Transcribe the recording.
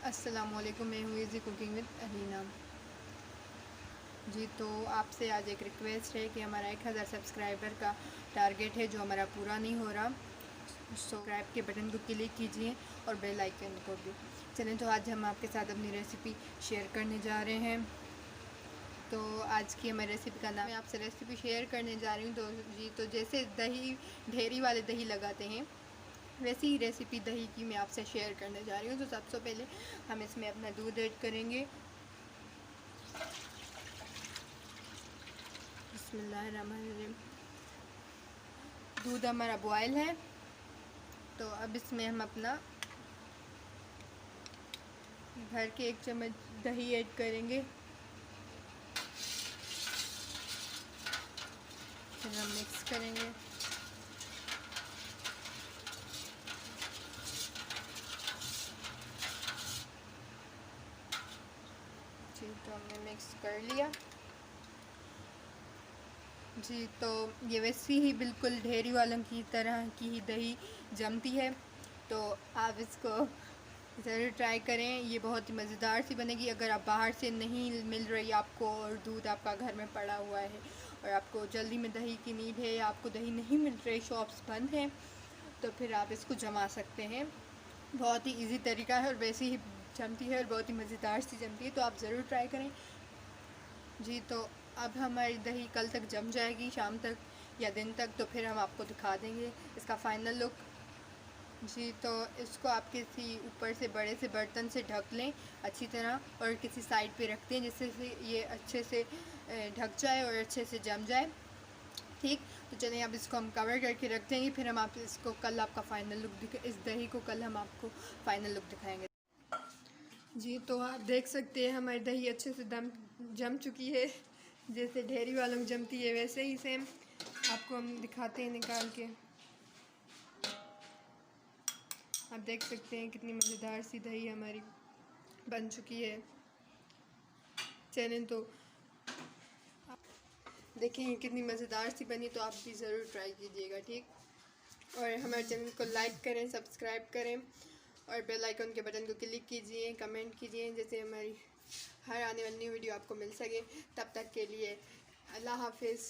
अस्सलामुअलैकुम, मैं हूँ इज़ी कुकिंग विद अलीना जी। तो आपसे आज एक रिक्वेस्ट है कि हमारा 1000 सब्सक्राइबर का टारगेट है जो हमारा पूरा नहीं हो रहा। सब्सक्राइब के बटन को क्लिक कीजिए और बेल आइकन को भी। चलें, तो आज हम आपके साथ अपनी रेसिपी शेयर करने जा रहे हैं। तो आज की हमारी रेसिपी का नाम, मैं आपसे रेसिपी शेयर करने जा रही हूँ। तो जैसे दही, ढेरी वाले दही लगाते हैं, वैसी ही रेसिपी दही की मैं आपसे शेयर करने जा रही हूँ। तो सबसे पहले हम इसमें अपना दूध ऐड करेंगे। बिस्मिल्लाहिर्रहमानिर्रहीम। दूध हमारा बॉयल है, तो अब इसमें हम अपना भर के 1 चम्मच दही ऐड करेंगे। फिर हम मिक्स करेंगे। जी, तो हमने मिक्स कर लिया जी। तो ये वैसी ही बिल्कुल ढेरी वालों की तरह की ही दही जमती है, तो आप इसको ज़रूर ट्राई करें। ये बहुत ही मज़ेदार सी बनेगी। अगर आप बाहर से नहीं मिल रही आपको और दूध आपका घर में पड़ा हुआ है और आपको जल्दी में दही की नीड है, या आपको दही नहीं मिल रही, शॉप्स बंद हैं, तो फिर आप इसको जमा सकते हैं। बहुत ही इजी तरीका है और वैसे ही जमती है और बहुत ही मज़ेदार सी जमती है, तो आप ज़रूर ट्राई करें जी। तो अब हमारी दही कल तक जम जाएगी, शाम तक या दिन तक, तो फिर हम आपको दिखा देंगे इसका फ़ाइनल लुक जी। तो इसको आप किसी ऊपर से बड़े से बर्तन से ढक लें अच्छी तरह, और किसी साइड पे रखते हैं जिससे से ये अच्छे से ढक जाए और अच्छे से जम जाए। ठीक, तो चलिए अब इसको हम कवर करके रख देंगे। फिर हम आप इसको कल आपका फ़ाइनल लुक इस दही को कल हम आपको फ़ाइनल लुक दिखाएंगे जी। तो आप देख सकते हैं हमारी दही अच्छे से जम चुकी है। जैसे ढेरी वालों की जमती है वैसे ही सेम आपको हम दिखाते हैं निकाल के। आप देख सकते हैं कितनी मज़ेदार सी दही हमारी बन चुकी है। चलें, तो देखें कितनी मज़ेदार सी बनी, तो आप भी ज़रूर ट्राई कीजिएगा। ठीक, और हमारे चैनल को लाइक करें, सब्सक्राइब करें और बेल आइकन के बटन को क्लिक कीजिए, कमेंट कीजिए, जैसे हमारी हर आने वाली वीडियो आपको मिल सके। तब तक के लिए अल्लाह हाफिज़।